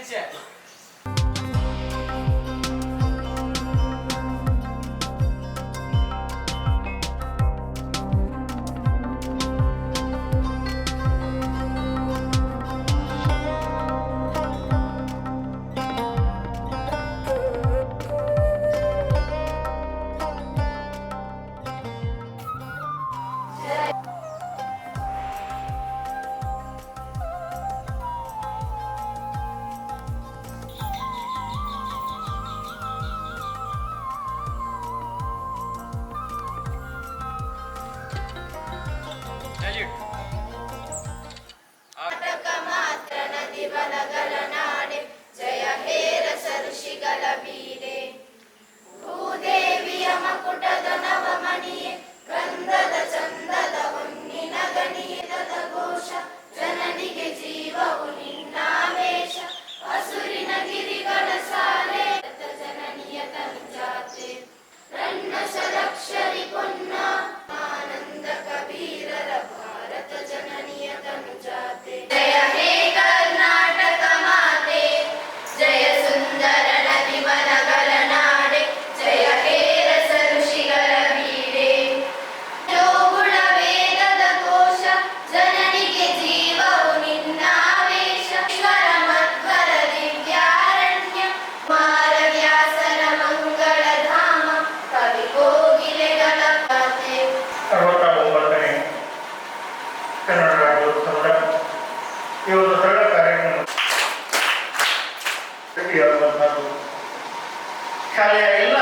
ಹೆಜ್ಜೆ. ಶಾಲೆಯ ಎಲ್ಲ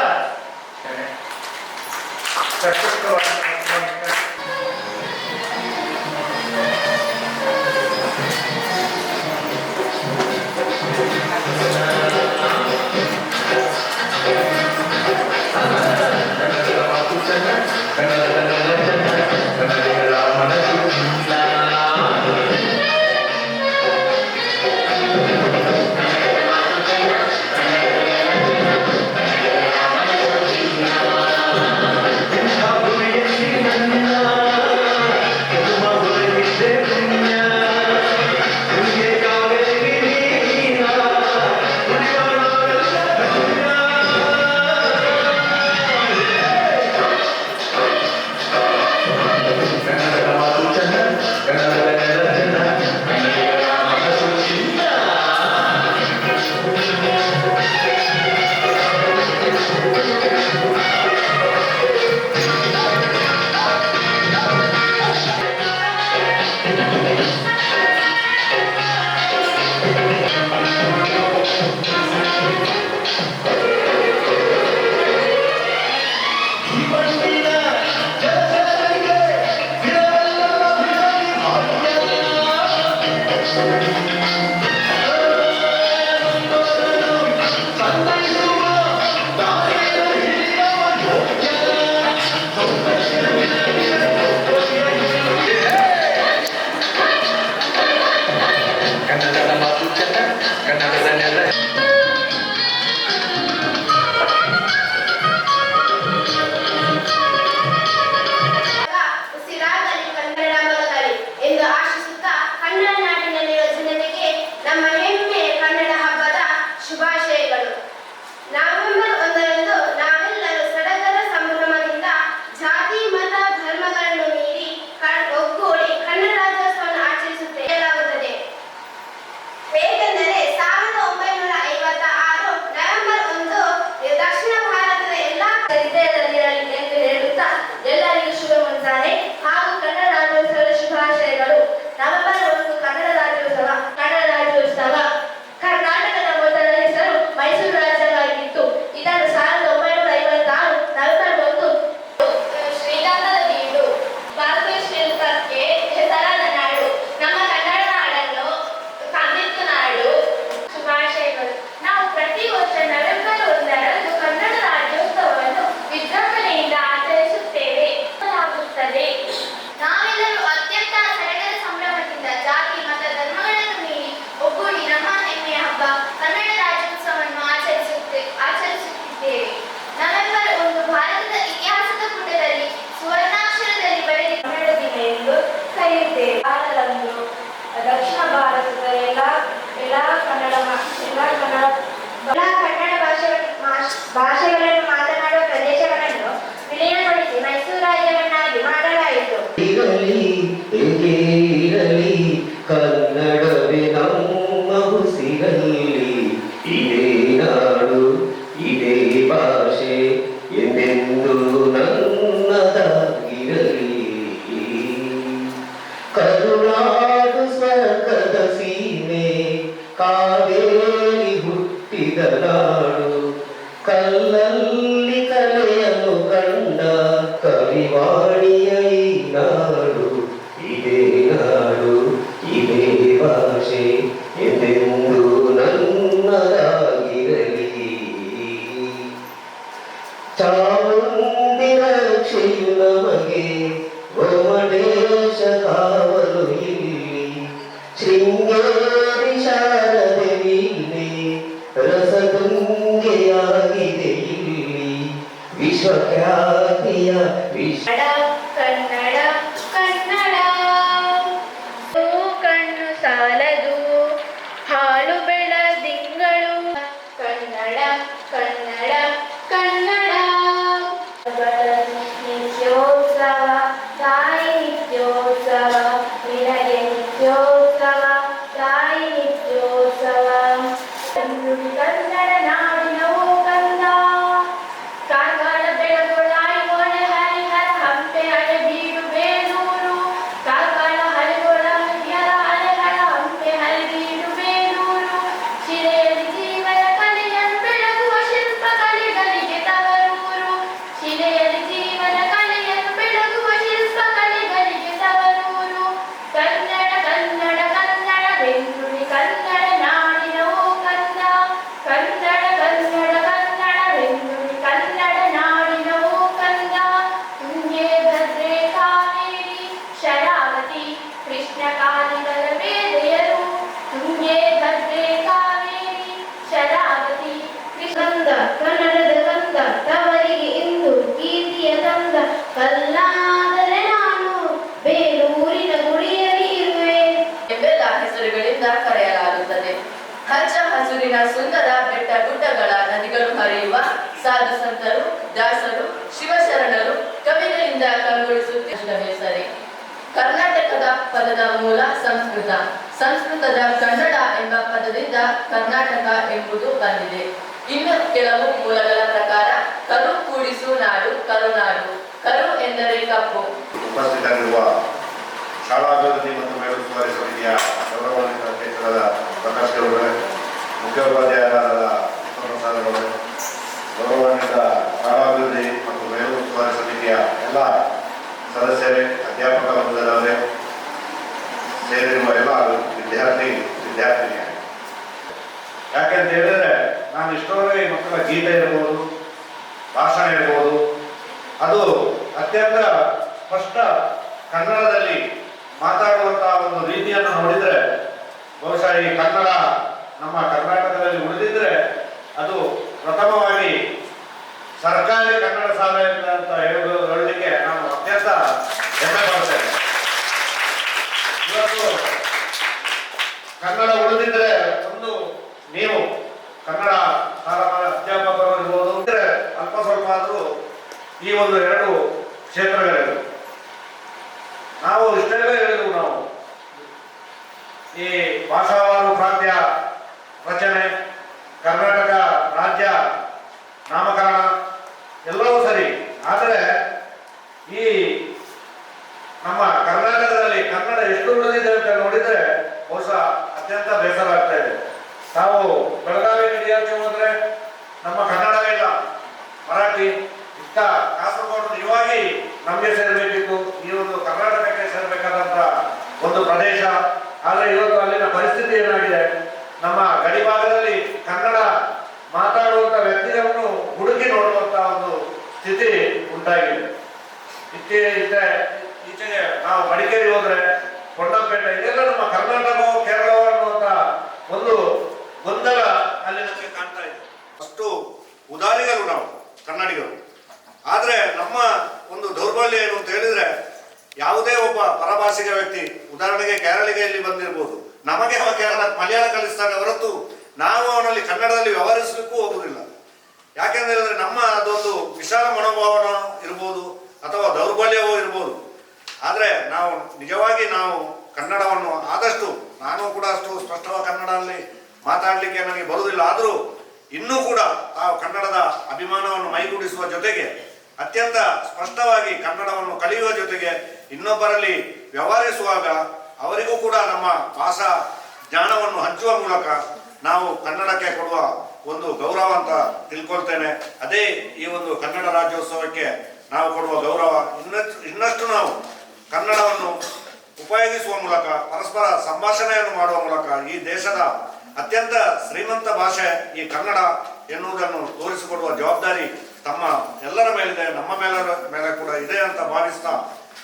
Karena ada ಕನ್ನಡ ಭಾಷೆಗಳನ್ನು ಮಾತನಾಡುವ ಪ್ರದೇಶಗಳನ್ನು ವಿಲೀನಗೊಳಿಸಿ ಮೈಸೂರು ರಾಜ್ಯವನ್ನಾಗಿ ಮಾಡಲಾಯಿತು. ಕನ್ನಡವೇ ನಮ್ಮ ಉಸಿರಲ್ಲಿ, ಇದೇ ನಾಡು ಇದೇ ಭಾಷೆ ಎಂದೆಂದು ನನ್ನದಾಗಿರಲಿ. ಕರುನಾಡು ಸ್ವರ್ಗದ ಸೀಮೆ, ಕಾವೇರಿ ಹುಟ್ಟಿದ ನಾಡು, ಕಲ್ಲಲ್ಲಿ ಕಲೆಯನ್ನು ಕಂಡ ಕವಿವಾಣಿಯ ಈ ನಾಡು, ಇದೇ ನಾಡು ಇದೇ ಭಾಷೆ ಎಂದೆಂದು ನನ್ನದಾಗಿರಲಿ. ಚಾಮುಂಡಿ ರಕ್ಷೆಯು ನಮಗೆ ಗೋಮಟೇಶ ಕಾವಲು ಇಲ್ಲಿ, ಶೃಂಗೇರಿ ಶಾರದೆ ವೀಣೆ ರಸಗಂಗೆಯಾಗಿದೆ ಇಲ್ಲಿ, ವಿಶ್ವಖ್ಯಾತಿಯ ಕನ್ನಡ ಕನ್ನಡ ಕಣ್ಣು ಸಾಲದು ಹಾಲು ಬೆಳದಿಂಗಳು. ಕನ್ನಡ ಕನ್ನಡ ಕನ್ನಡ ನಿತ್ಯೋತ್ಸವ ತಾಯಿ ನಿತ್ಯೋತ್ಸವ, ನಿನಗೆ ನಿತ್ಯೋತ್ಸವ ತಾಯಿ ನಿತ್ಯೋತ್ಸವ. ಕನ್ನಡ ನಾಡಿನವು ಕಂದ, ಕಾಕಡ ಬೆಳಗೊಳಾಯಿ ಹೊಳೆ ಹರಿಹರ ಹಂಪೆ ಹಳೆಬೀಡು ಬೇಲೂರು. ಕಾಕಡ ಹಳೆಗೊಳ ಹರಿಹರ ಹಳೆಹರ ಹಂಪೆ ಹಳೆಬೀಡು ಬೇಲೂರು. ಶಿಲೆಯಲ್ಲಿ ಜೀವನ ಕಲೆಯನ್ನು ಬೆಳಗುವ ಶಿಲ್ಪ ಕಲೆಗಳಿಗೆ ತವರೂರು. ಶಿಲೆಯಲ್ಲಿ ಜೀವನ ಕಲೆಯನ್ನು ಬೆಳಗುವ ಶಿಲ್ಪ ಕಲೆಗಳಿಗೆ ತವರೂರು. ಕನ್ನಡ ಕನ್ನಡ ಕನ್ನಡ ಬೆಂಗುಳಿ ಕನ್ನಡ ನಾಡಿನವು ಕಂದ. ಕನ್ನಡ ಕನ್ನಡ ಕನ್ನಡ ಬೆಂಗುಳಿ ಕನ್ನಡ ನಾಡಿನವು ಕಂದ. ತುಂಗೆ ಭದ್ರೆ ಕಾವೇರಿ ಶರಾವತಿ ಕೃಷ್ಣ ಕಾಲಿಗಳ ಬೇದೆಯರು. ತುಂಗೆ ಭದ್ರೆ ಕಾವೇರಿ ಶರಾವತಿ ಕೃಷ್ಣಂದ ಕನ್ನಡದ ಕಂದ, ತವರಿಗೆ ಇಂದು ಕೀರ್ತಿಯ ತಂದ. ಕಲ್ಲಾದರೆ ನಾನು ಬೇಲೂರಿನ ಗುಡಿಯಲ್ಲಿ ಇರುವೆ ಎಂಬೆಲ್ಲ ಹೆಸರುಗಳಿಂದ ಕರೆಯಲಾಗುತ್ತದೆ. ಹಚ್ಚ ಹಸುರಿನ ಸುಂದರ ಬೆಟ್ಟ ಗುಡ್ಡಗಳ ನದಿಗಳು ಹರಿಯುವ ಸಾಧು ಸಂತರು, ದಾಸರು, ಶಿವಶರಣರು, ಕವಿಗಳಿಂದ ಕಂಗೊಳಿಸುತ್ತಿದ್ದ ಹೆಸರೇ. ಕರ್ನಾಟಕದ ಪದದ ಮೂಲ ಸಂಸ್ಕೃತ, ಸಂಸ್ಕೃತದ ಕನ್ನಡ ಎಂಬ ಪದದಿಂದ ಕರ್ನಾಟಕ ಎಂಬುದು ಬಂದಿದೆ. ಇನ್ನು ಕೆಲವು ಮೂಲಗಳ ಪ್ರಕಾರ ಕರು ಕೂಡಿಸು ನಾಡು ಕರುನಾಡು, ಕರು ಎಂದರೆ ಕಪ್ಪು. ಉಪಸ್ಥಿತರಿರುವ ಶಾಲಾಭಿವೃದ್ಧಿ ಮತ್ತು ಮೇಲುಸ್ತುವಾರಿ ಸಮಿತಿಯ ಗೌರವಾನ್ವಿತ ಅಧ್ಯಕ್ಷರಾದ ಪ್ರಕಾಶ್ ಗೌಡರೇ, ಮುಖ್ಯ ಉಪಾಧ್ಯಾಯರಾದ ಪ್ರಸಾದ ಗೌಡರೇ, ಗೌರವಾನ್ವಿತ ಶಾಲಾಭಿವೃದ್ಧಿ ಮತ್ತು ಮೇಲುಸ್ತುವಾರಿ ಸಮಿತಿಯ ಎಲ್ಲ ಸದಸ್ಯರೇ, ಅಧ್ಯಾಪಕ ವರ್ಗದವರೇ, ಸೇರಿರುವ ಎಲ್ಲ ವಿದ್ಯಾರ್ಥಿನಿಯರೇ, ಯಾಕೆಂತ ಹೇಳಿದ್ರೆ ನಾನು ಇಷ್ಟರವರೆಗೆ ಮಕ್ಕಳ ಗೀತೆ ಇರ್ಬೋದು, ಭಾಷಣ ಇರ್ಬೋದು, ಅದು ಅತ್ಯಂತ ಸ್ಪಷ್ಟ ಕನ್ನಡದಲ್ಲಿ ಮಾತಾಡುವಂತಹ ಒಂದು ರೀತಿಯನ್ನು ನೋಡಿದ್ರೆ ಬಹುಶಃ ಈ ಕನ್ನಡ ನಮ್ಮ ಕರ್ನಾಟಕದಲ್ಲಿ ಉಳಿದಿದ್ರೆ ಅದು ಪ್ರಥಮವಾಗಿ ಸರ್ಕಾರಿ ಕನ್ನಡ ಶಾಲೆ ಅಂತ ಹೇಳಲಿಕ್ಕೆ ನಾನು ಅತ್ಯಂತ ಹೆಮ್ಮೆ ಪಡ್ತೇನೆ. ಇವತ್ತು ಕನ್ನಡ ಉಳಿದಿದ್ರೆ ಒಂದು ನೀವು ಕನ್ನಡ ಅಧ್ಯಾಪಕರು ಇರ್ಬೋದು, ಅಲ್ಪ ಸ್ವಲ್ಪ ಆದರೂ ಈ ಒಂದು ಎರಡು ಕ್ಷೇತ್ರಗಳಿವೆ. ನಾವು ಇಷ್ಟೆಲ್ಲ ಹೇಳಿದೆವು. ನಾವು ಈ ಭಾಷಾವಾರು ಪ್ರಾಂತ್ಯ ರಚನೆ, ಕರ್ನಾಟಕ ರಾಜ್ಯ ನಾಮಕರಣ ಎಲ್ಲವೂ ಸರಿ, ಆದರೆ ಈ ನಮ್ಮ ಕರ್ನಾಟಕದಲ್ಲಿ ಕನ್ನಡ ಎಷ್ಟು ಉಳಿದಿದೆ ಅಂತ ನೋಡಿದ್ರೆ ಬಹುಶಃ ಅತ್ಯಂತ ಬೇಸರ ಆಗ್ತಾ ಇದೆ. ನಾವು ಬೆಳಗಾವಿ ಕಡೆಯಾಚೆ ಹೋದ್ರೆ ನಮ್ಮ ಕನ್ನಡವೇ ಇಲ್ಲ, ಮರಾಠಿ. ಇತ್ತ ಕಾಸರಗೋಡು ನಿಜವಾಗಿ ನಮಗೆ ಸೇರಬೇಕಿತ್ತು, ಈ ಒಂದು ಕರ್ನಾಟಕಕ್ಕೆ ಸೇರಬೇಕಾದಂತ ಒಂದು ಪ್ರದೇಶ. ಆದರೆ ಇವತ್ತು ಅಲ್ಲಿನ ಪರಿಸ್ಥಿತಿ ಏನಾಗಿದೆ, ನಮ್ಮ ಗಡಿ ಭಾಗದಲ್ಲಿ ಕನ್ನಡ ಮಾತಾಡುವಂತ ವ್ಯಕ್ತಿಗಳನ್ನು ಹುಡುಕಿ ನೋಡುವಂತ ಒಂದು ಸ್ಥಿತಿ ಉಂಟಾಗಿದೆ. ಈಚೆಗೆ ನಾವು ಮಡಿಕೇರಿ ಹೋದ್ರೆ, ಕೊಂಡಪೇಟೆ, ಇದೆಲ್ಲ ನಮ್ಮ ಕರ್ನಾಟಕವೋ ಕೇರಳವೋ ಅನ್ನುವಂತ ಒಂದು ಗೊಂದಲ ಅಲ್ಲಿ ನಮಗೆ ಕಾಣ್ತಾ ಇದೆ. ಅಷ್ಟು ಉದಾರಿಗಳು ನಾವು ಕನ್ನಡಿಗರು. ಆದ್ರೆ ನಮ್ಮ ಒಂದು ದೌರ್ಬಲ್ಯ ಏನು ಅಂತ ಹೇಳಿದ್ರೆ, ಯಾವುದೇ ಒಬ್ಬ ಪರಭಾಷಿಕ ವ್ಯಕ್ತಿ, ಉದಾಹರಣೆಗೆ ಕೇರಳಿಗೆ ಇಲ್ಲಿ ಬಂದಿರ್ಬೋದು, ನಮಗೆ ಕೇರಳ ಮಲಯಾಳ ಕಲಿಸ್ತಾನೆ ಹೊರತು ನಾವು ಅವನಲ್ಲಿ ಕನ್ನಡದಲ್ಲಿ ವ್ಯವಹರಿಸಲಿಕ್ಕೂ ಹೋಗುವುದಿಲ್ಲ. ಯಾಕೆಂತ ಹೇಳಿದ್ರೆ ನಮ್ಮ ಅದೊಂದು ವಿಶಾಲ ಮನೋಭಾವನ ಇರ್ಬೋದು ಅಥವಾ ದೌರ್ಬಲ್ಯವೂ ಇರ್ಬೋದು. ಆದರೆ ನಾವು ನಿಜವಾಗಿ ನಾವು ಕನ್ನಡವನ್ನು ಆದಷ್ಟು, ನಾನು ಕೂಡ ಅಷ್ಟು ಸ್ಪಷ್ಟವಾದ ಕನ್ನಡದಲ್ಲಿ ಮಾತಾಡಲಿಕ್ಕೆ ನನಗೆ ಬರುವುದಿಲ್ಲ, ಆದರೂ ಇನ್ನೂ ಕೂಡ ಆ ಕನ್ನಡದ ಅಭಿಮಾನವನ್ನು ಮೈಗೂಡಿಸುವ ಜೊತೆಗೆ ಅತ್ಯಂತ ಸ್ಪಷ್ಟವಾಗಿ ಕನ್ನಡವನ್ನು ಕಲಿಯುವ ಜೊತೆಗೆ ಇನ್ನೊಬ್ಬರಲ್ಲಿ ವ್ಯವಹರಿಸುವಾಗ ಅವರಿಗೂ ಕೂಡ ನಮ್ಮ ಭಾಷಾ ಜ್ಞಾನವನ್ನು ಹಂಚುವ ಮೂಲಕ ನಾವು ಕನ್ನಡಕ್ಕೆ ಕೊಡುವ ಒಂದು ಗೌರವ ಅಂತ ತಿಳ್ಕೊಳ್ತೇನೆ. ಅದೇ ಈ ಒಂದು ಕನ್ನಡ ರಾಜ್ಯೋತ್ಸವಕ್ಕೆ ನಾವು ಕೊಡುವ ಗೌರವ. ಇನ್ನಷ್ಟು ನಾವು ಕನ್ನಡವನ್ನು ಉಪಯೋಗಿಸುವ ಮೂಲಕ, ಪರಸ್ಪರ ಸಂಭಾಷಣೆಯನ್ನು ಮಾಡುವ ಮೂಲಕ ಈ ದೇಶದ ಅತ್ಯಂತ ಶ್ರೀಮಂತ ಭಾಷೆ ಈ ಕನ್ನಡ ಎನ್ನುವುದನ್ನು ತೋರಿಸಿಕೊಡುವ ಜವಾಬ್ದಾರಿ ತಮ್ಮ ಎಲ್ಲರ ಮೇಲಿದೆ, ನಮ್ಮ ಮೇಲೆ ಕೂಡ ಇದೆ ಅಂತ ಭಾವಿಸ್ತಾ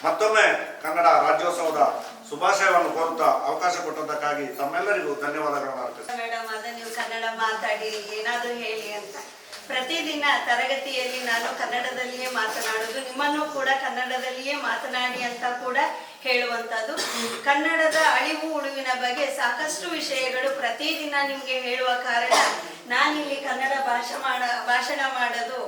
ಮತ್ತೊಮ್ಮೆ ಕನ್ನಡ ರಾಜ್ಯೋತ್ಸವದ ಶುಭಾಶಯವನ್ನು ಕೋರುತ್ತಾ ಅವಕಾಶ ಕೊಟ್ಟದ್ದಕ್ಕಾಗಿ ತಮ್ಮೆಲ್ಲರಿಗೂ ಧನ್ಯವಾದಗಳನ್ನು ಅರ್ಪಿಸ್ತೇನೆ. ಮೇಡಮ್, ಅದ ನೀವು ಕನ್ನಡ ಮಾತಾಡಿ ಏನಾದರೂ ಹೇಳಿ ಅಂತ ಪ್ರತಿದಿನ ತರಗತಿಯಲ್ಲಿ ನಾನು ಕನ್ನಡದಲ್ಲಿಯೇ ಮಾತನಾಡೋದು, ನಿಮ್ಮನ್ನು ಕೂಡ ಕನ್ನಡದಲ್ಲಿಯೇ ಮಾತನಾಡಿ ಅಂತ ಕೂಡ ಹೇಳುವಂಥದ್ದು. ಕನ್ನಡದ ಅಳಿವು ಉಳಿವಿನ ಬಗ್ಗೆ ಸಾಕಷ್ಟು ವಿಷಯಗಳು ಪ್ರತಿದಿನ ನಿಮಗೆ ಹೇಳುವ ಕಾರಣ ನಾನಿಲ್ಲಿ ಕನ್ನಡ ಭಾಷಣ ಮಾಡೋದು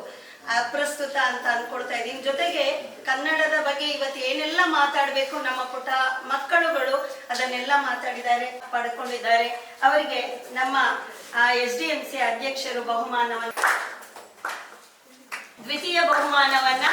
ಅಪ್ರಸ್ತುತ ಅಂತ ಅನ್ಕೊಳ್ತಾ ಇದ್ದೀನಿ. ಜೊತೆಗೆ ಕನ್ನಡದ ಬಗ್ಗೆ ಇವತ್ತು ಏನೆಲ್ಲ ಮಾತಾಡಬೇಕು ನಮ್ಮ ಪುಟ್ಟ ಮಕ್ಕಳುಗಳು ಅದನ್ನೆಲ್ಲ ಮಾತಾಡಿದ್ದಾರೆ, ಪಡ್ಕೊಂಡಿದ್ದಾರೆ. ಅವರಿಗೆ ನಮ್ಮ SDMC ಅಧ್ಯಕ್ಷರು ದ್ವಿತೀಯ ಬಹುಮಾನವನ್ನ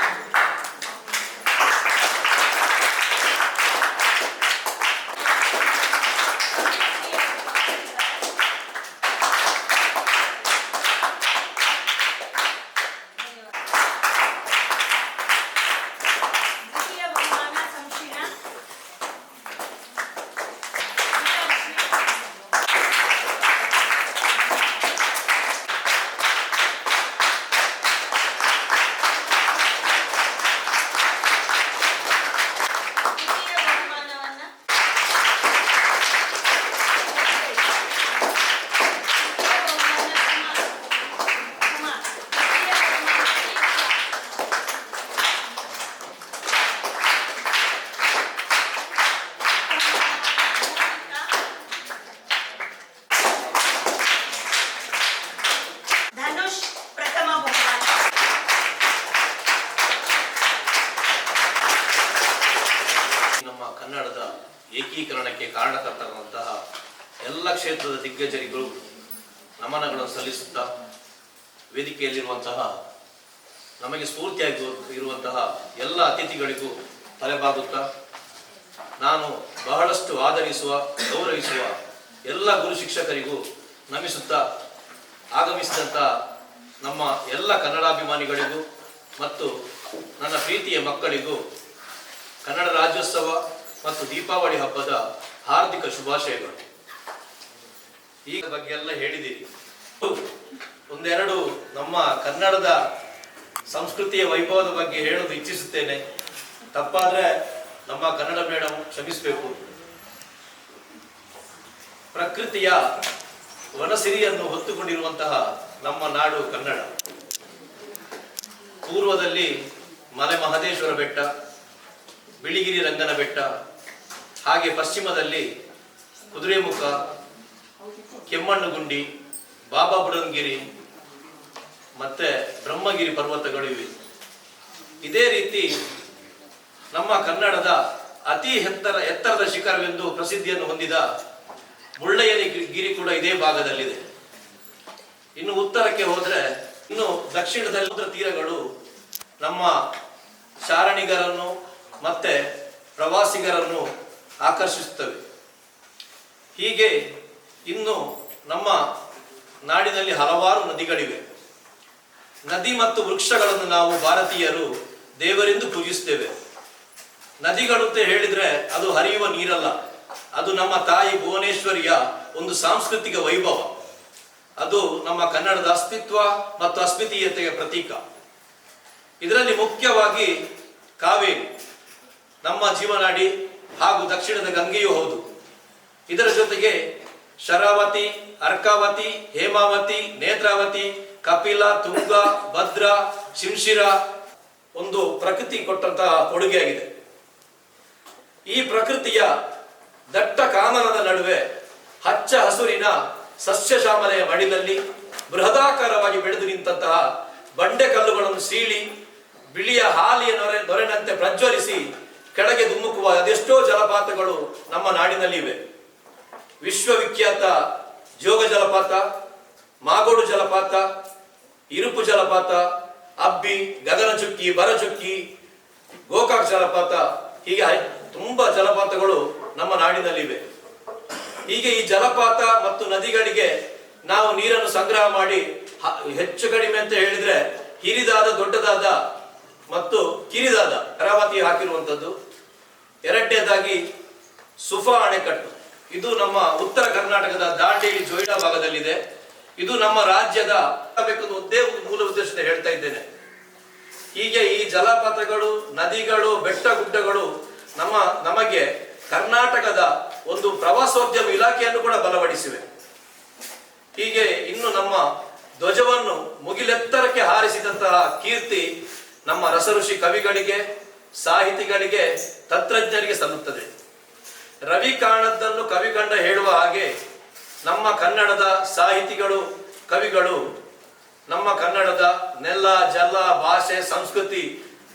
ಕನ್ನಡದ ಏಕೀಕರಣಕ್ಕೆ ಕಾರಣಕರ್ತರಾದಂತಹ ಎಲ್ಲ ಕ್ಷೇತ್ರದ ದಿಗ್ಗಜರಿಗೂ ನಮನಗಳನ್ನು ಸಲ್ಲಿಸುತ್ತಾ, ವೇದಿಕೆಯಲ್ಲಿರುವಂತಹ ನಮಗೆ ಸ್ಫೂರ್ತಿಯಾಗಿ ಇರುವಂತಹ ಎಲ್ಲ ಅತಿಥಿಗಳಿಗೂ ತಲೆಬಾಗುತ್ತಾ, ನಾನು ಬಹಳಷ್ಟು ಆದರಿಸುವ ಗೌರವಿಸುವ ಎಲ್ಲ ಗುರು ಶಿಕ್ಷಕರಿಗೂ ನಮಿಸುತ್ತಾ, ಆಗಮಿಸಿದಂಥ ನಮ್ಮ ಎಲ್ಲ ಕನ್ನಡಾಭಿಮಾನಿಗಳಿಗೂ ಮತ್ತು ನನ್ನ ಪ್ರೀತಿಯ ಮಕ್ಕಳಿಗೂ ಕನ್ನಡ ರಾಜ್ಯೋತ್ಸವ ಮತ್ತು ದೀಪಾವಳಿ ಹಬ್ಬದ ಹಾರ್ದಿಕ ಶುಭಾಶಯಗಳು. ಈ ಬಗ್ಗೆ ಎಲ್ಲ ಹೇಳಿದ್ದೀರಿ. ಒಂದೆರಡು ನಮ್ಮ ಕನ್ನಡದ ಸಂಸ್ಕೃತಿಯ ವೈಭವದ ಬಗ್ಗೆ ಹೇಳಲು ಇಚ್ಛಿಸುತ್ತೇನೆ. ತಪ್ಪಾದ್ರೆ ನಮ್ಮ ಕನ್ನಡ ಮೇಡಮ್ ಕ್ಷಮಿಸಬೇಕು. ಪ್ರಕೃತಿಯ ವನಸಿರಿಯನ್ನು ಹೊತ್ತುಕೊಂಡಿರುವಂತಹ ನಮ್ಮ ನಾಡು ಕನ್ನಡ. ಪೂರ್ವದಲ್ಲಿ ಮಲೆ ಮಹದೇಶ್ವರ ಬೆಟ್ಟ, ಬಿಳಿಗಿರಿ ರಂಗನ ಬೆಟ್ಟ, ಹಾಗೆ ಪಶ್ಚಿಮದಲ್ಲಿ ಕುದುರೆಮುಖ, ಕೆಮ್ಮಣ್ಣುಗುಂಡಿ, ಬಾಬಾ ಬುಡನ್ಗಿರಿ ಮತ್ತೆ ಬ್ರಹ್ಮಗಿರಿ ಪರ್ವತಗಳು ಇವೆ. ಇದೇ ರೀತಿ ನಮ್ಮ ಕನ್ನಡದ ಅತಿ ಎತ್ತರದ ಶಿಖರವೆಂದು ಪ್ರಸಿದ್ಧಿಯನ್ನು ಹೊಂದಿದ ಮುಳ್ಳಯ್ಯನಗಿರಿ ಕೂಡ ಇದೇ ಭಾಗದಲ್ಲಿದೆ. ಇನ್ನು ಉತ್ತರಕ್ಕೆ ಹೋದ್ರೆ, ಇನ್ನು ದಕ್ಷಿಣದಲ್ಲಿ ಸಮುದ್ರ ತೀರಗಳು ನಮ್ಮ ಚಾರಣಿಗರನ್ನು ಮತ್ತೆ ಪ್ರವಾಸಿಗರನ್ನು ಆಕರ್ಷಿಸುತ್ತವೆ. ಹೀಗೆ ಇನ್ನು ನಮ್ಮ ನಾಡಿನಲ್ಲಿ ಹಲವಾರು ನದಿಗಳಿವೆ. ನದಿ ಮತ್ತು ವೃಕ್ಷಗಳನ್ನು ನಾವು ಭಾರತೀಯರು ದೇವರೆಂದು ಪೂಜಿಸುತ್ತೇವೆ. ನದಿಗಳು ಅಂತ ಹೇಳಿದ್ರೆ ಅದು ಹರಿಯುವ ನೀರಲ್ಲ, ಅದು ನಮ್ಮ ತಾಯಿ ಭುವನೇಶ್ವರಿಯ ಒಂದು ಸಾಂಸ್ಕೃತಿಕ ವೈಭವ. ಅದು ನಮ್ಮ ಕನ್ನಡದ ಅಸ್ತಿತ್ವ ಮತ್ತು ಅಸ್ಮಿತೀಯತೆಯ ಪ್ರತೀಕ. ಇದರಲ್ಲಿ ಮುಖ್ಯವಾಗಿ ಕಾವೇರಿ ನಮ್ಮ ಜೀವನಾಡಿ ಹಾಗೂ ದಕ್ಷಿಣದ ಗಂಗೆಯೂ ಹೌದು. ಇದರ ಜೊತೆಗೆ ಶರಾವತಿ, ಅರ್ಕಾವತಿ, ಹೇಮಾವತಿ, ನೇತ್ರಾವತಿ, ಕಪಿಲ, ತುಂಗ, ಭದ್ರಾ, ಶಿಂಶಿರ ಒಂದು ಪ್ರಕೃತಿ ಕೊಟ್ಟಂತಹ ಕೊಡುಗೆಯಾಗಿದೆ. ಈ ಪ್ರಕೃತಿಯ ದಟ್ಟ ಕಾನನದ ನಡುವೆ ಹಚ್ಚ ಹಸುರಿನ ಸಸ್ಯಶ್ಯಾಮಲೆಯ ಮಡಿಲಲ್ಲಿ ಬೃಹದಾಕಾರವಾಗಿ ಬೆಳೆದು ನಿಂತಹ ಬಂಡೆ ಕಲ್ಲುಗಳನ್ನು ಸೀಳಿ ಬಿಳಿಯ ಹಾಲಿಯ ನೊರೆನಂತೆ ಪ್ರಜ್ವಲಿಸಿ ಕೆಳಗೆ ಧುಮುಕುವ ಅದೆಷ್ಟೋ ಜಲಪಾತಗಳು ನಮ್ಮ ನಾಡಿನಲ್ಲಿ ಇವೆ. ವಿಶ್ವವಿಖ್ಯಾತ ಜೋಗ ಜಲಪಾತ, ಮಾಗೋಡು ಜಲಪಾತ, ಇರುಪು ಜಲಪಾತ, ಅಬ್ಬಿ, ಗಗನಚುಕ್ಕಿ, ಬರಚುಕ್ಕಿ, ಗೋಕಾಕ್ ಜಲಪಾತ, ಹೀಗೆ ತುಂಬಾ ಜಲಪಾತಗಳು ನಮ್ಮ ನಾಡಿನಲ್ಲಿವೆ. ಹೀಗೆ ಈ ಜಲಪಾತ ಮತ್ತು ನದಿಗಳಿಗೆ ನಾವು ನೀರನ್ನು ಸಂಗ್ರಹ ಮಾಡಿ ಹೆಚ್ಚು ಕಡಿಮೆ ಅಂತ ಹೇಳಿದ್ರೆ ಹಿರಿದಾದ, ದೊಡ್ಡದಾದ ಮತ್ತು ಕಿರಿದಾದ ಕರಾವತಿ ಹಾಕಿರುವಂಥದ್ದು. ಎರಡನೇದಾಗಿ ಸುಫಾ ಅಣೆಕಟ್ಟು, ಇದು ನಮ್ಮ ಉತ್ತರ ಕರ್ನಾಟಕದ ದಾಂಡೇಲಿ ಜೋಯಿಡಾ ಭಾಗದಲ್ಲಿದೆ. ಇದು ನಮ್ಮ ರಾಜ್ಯದ ಬೇಕೆಂದು ಒಂದೇ ಮೂಲ ಉದ್ದೇಶದಿಂದ ಹೇಳ್ತಾ ಇದ್ದೇನೆ. ಹೀಗೆ ಈ ಜಲಪಾತಗಳು, ನದಿಗಳು, ಬೆಟ್ಟ ಗುಡ್ಡಗಳು ನಮಗೆ ಕರ್ನಾಟಕದ ಒಂದು ಪ್ರವಾಸೋದ್ಯಮ ಇಲಾಖೆಯನ್ನು ಕೂಡ ಬಲಪಡಿಸಿವೆ. ಹೀಗೆ ಇನ್ನು ನಮ್ಮ ಧ್ವಜವನ್ನು ಮುಗಿಲೆತ್ತರಕ್ಕೆ ಹಾರಿಸಿದಂತಹ ಕೀರ್ತಿ ನಮ್ಮ ರಸಋಷಿ ಕವಿಗಳಿಗೆ, ಸಾಹಿತಿಗಳಿಗೆ, ತಂತ್ರಜ್ಞರಿಗೆ ಸಲ್ಲುತ್ತದೆ. ರವಿ ಕಾಣದ್ದನ್ನು ಕವಿಗಂಡ ಹೇಳುವ ಹಾಗೆ ನಮ್ಮ ಕನ್ನಡದ ಸಾಹಿತಿಗಳು, ಕವಿಗಳು ನಮ್ಮ ಕನ್ನಡದ ನೆಲ, ಜಲ, ಭಾಷೆ, ಸಂಸ್ಕೃತಿ,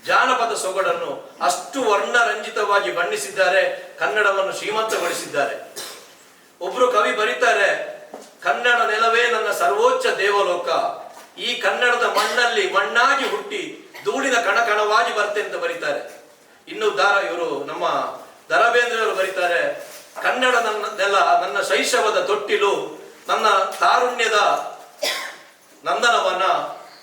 ಜಾನಪದ ಸೊಗಡನ್ನು ಅಷ್ಟು ವರ್ಣರಂಜಿತವಾಗಿ ಬಣ್ಣಿಸಿದ್ದಾರೆ, ಕನ್ನಡವನ್ನು ಶ್ರೀಮಂತಗೊಳಿಸಿದ್ದಾರೆ. ಒಬ್ರು ಕವಿ ಬರೀತಾರೆ, ಕನ್ನಡ ನೆಲವೇ ನನ್ನ ಸರ್ವೋಚ್ಚ ದೇವಲೋಕ, ಈ ಕನ್ನಡದ ಮಣ್ಣಲ್ಲಿ ಮಣ್ಣಾಗಿ ಹುಟ್ಟಿ ಧೂಳಿನ ಕಣಕಣವಾಗಿ ಬರ್ತೇನೆ ಅಂತ ಬರೀತಾರೆ. ಇನ್ನು ಇವರು ನಮ್ಮ ದರಬೇಂದ್ರವರು ಬರೀತಾರೆ, ಕನ್ನಡ ನನ್ನ ನೆಲ ನನ್ನ ಶೈಶವದ ತೊಟ್ಟಿಲು, ನನ್ನ ತಾರುಣ್ಯದ ನಂದನವನ,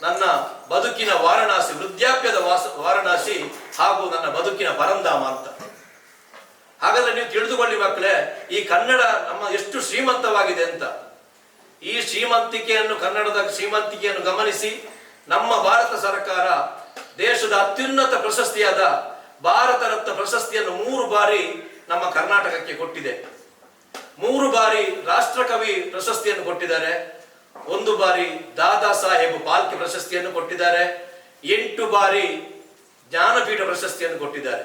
ನನ್ನ ಬದುಕಿನ ವಾರಣಾಸಿ, ವೃದ್ಧಾಪ್ಯದ ವಾರಣಾಸಿ, ಹಾಗೂ ನನ್ನ ಬದುಕಿನ ಪರಂಧಾಮ ಅಂತ. ಹಾಗಾದ್ರೆ ನೀವು ತಿಳಿದುಕೊಳ್ಳಿ ಮಕ್ಕಳೇ, ಈ ಕನ್ನಡ ನಮ್ಮ ಎಷ್ಟು ಶ್ರೀಮಂತವಾಗಿದೆ ಅಂತ. ಈ ಶ್ರೀಮಂತಿಕೆಯನ್ನು, ಕನ್ನಡದ ಶ್ರೀಮಂತಿಕೆಯನ್ನು ಗಮನಿಸಿ ನಮ್ಮ ಭಾರತ ಸರ್ಕಾರ ದೇಶದ ಅತ್ಯುನ್ನತ ಪ್ರಶಸ್ತಿಯಾದ ಭಾರತ ರತ್ನ ಪ್ರಶಸ್ತಿಯನ್ನು 3 ಬಾರಿ ನಮ್ಮ ಕರ್ನಾಟಕಕ್ಕೆ ಕೊಟ್ಟಿದೆ. 3 ಬಾರಿ ರಾಷ್ಟ್ರಕವಿ ಪ್ರಶಸ್ತಿಯನ್ನು ಕೊಟ್ಟಿದ್ದಾರೆ. 1 ಬಾರಿ ದಾದಾ ಸಾಹೇಬ್ ಫಾಲ್ಕೆ ಪ್ರಶಸ್ತಿಯನ್ನು ಕೊಟ್ಟಿದ್ದಾರೆ. 8 ಬಾರಿ ಜ್ಞಾನಪೀಠ ಪ್ರಶಸ್ತಿಯನ್ನು ಕೊಟ್ಟಿದ್ದಾರೆ.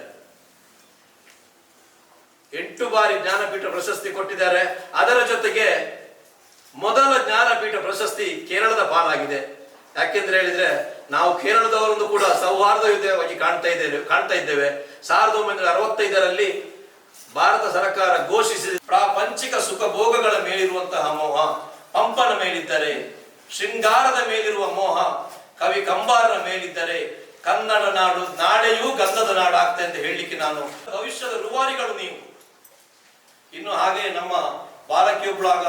8 ಬಾರಿ ಜ್ಞಾನಪೀಠ ಪ್ರಶಸ್ತಿ ಕೊಟ್ಟಿದ್ದಾರೆ. ಅದರ ಜೊತೆಗೆ ಮೊದಲ ಜ್ಞಾನಪೀಠ ಪ್ರಶಸ್ತಿ ಕೇರಳದ ಪಾಲಾಗಿದೆ. ಯಾಕೆಂದ್ರೆ ಹೇಳಿದ್ರೆ ನಾವು ಕೇರಳದವರನ್ನು ಕೂಡ ಸೌಹಾರ್ದಯುತವಾಗಿ ಕಾಣ್ತಾ ಇದ್ದೇವೆ. 1965ರಲ್ಲಿ ಭಾರತ ಸರ್ಕಾರ ಘೋಷಿಸಿದ ಪ್ರಾಪಂಚಿಕ ಸುಖ ಭೋಗಗಳ ಮೇಲಿರುವಂತಹ ಮೋಹ ಪಂಪನ ಮೇಲಿದ್ದರೆ, ಶೃಂಗಾರದ ಮೇಲಿರುವ ಮೋಹ ಕವಿ ಕಂಬಾರನ ಮೇಲಿದ್ದರೆ, ಕನ್ನಡ ನಾಡು ನಾಳೆಯೂ ಗಂಧದ ನಾಡು ಆಗ್ತದೆ ಅಂತ ಹೇಳಲಿಕ್ಕೆ ನಾನು ಭವಿಷ್ಯದ ರೂವಾರಿಗಳು ನೀವು. ಇನ್ನು ಹಾಗೆ ನಮ್ಮ ಬಾಲಕಿಯೊಬ್ಬಳಾಗ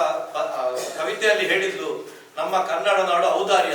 ಕವಿತೆಯಲ್ಲಿ ಹೇಳಿದ್ಲು, ನಮ್ಮ ಕನ್ನಡ ನಾಡು ಔದಾರ್ಯ.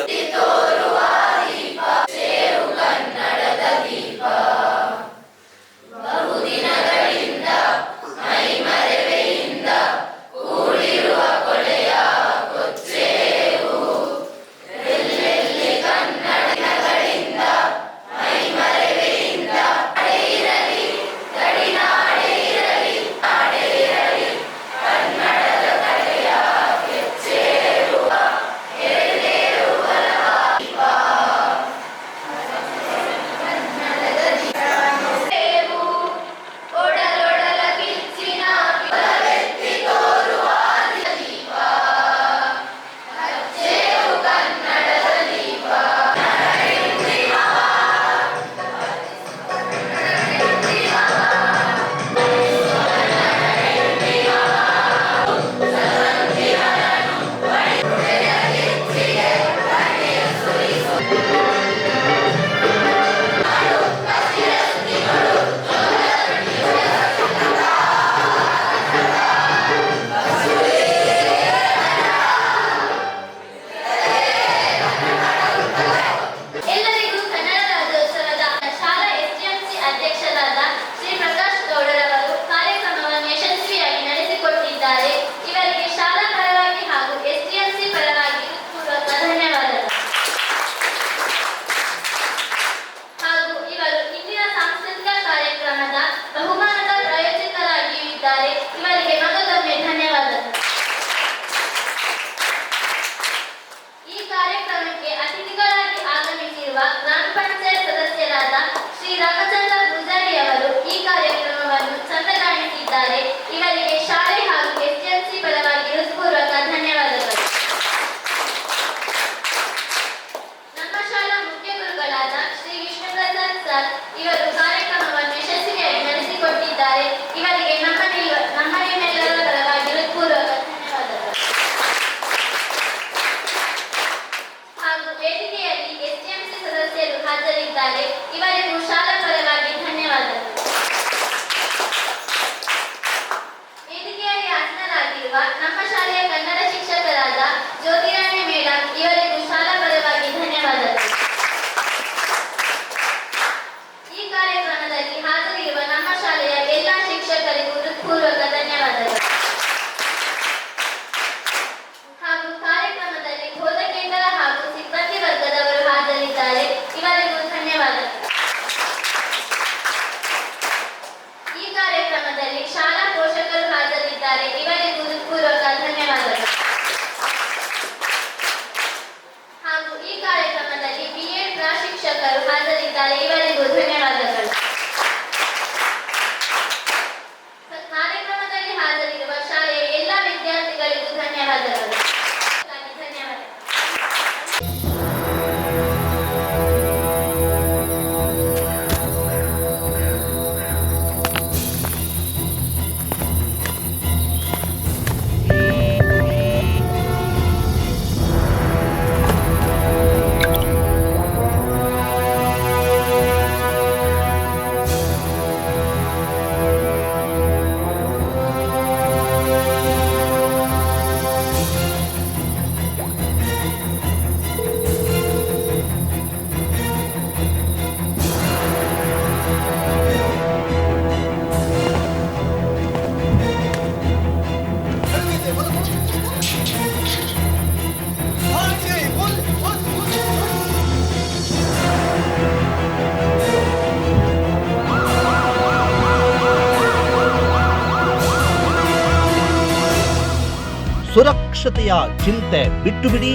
ಸುರಕ್ಷತೆಯ ಚಿಂತೆ ಬಿಟ್ಟುಬಿಡಿ.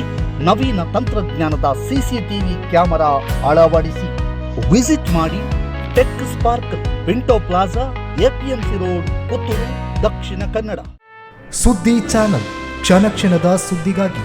ನವೀನ ತಂತ್ರಜ್ಞಾನದ ಸಿಸಿಟಿವಿ ಕ್ಯಾಮೆರಾ ಅಳವಡಿಸಿ. ವಿಸಿಟ್ ಮಾಡಿ tech sparkle, Pinto plaza, APMC road, Puttur, Dakshina Kannada. ಸುದ್ದಿ ಚಾನಲ್, ಕ್ಷಣ ಕ್ಷಣದ ಸುದ್ದಿಗಾಗಿ.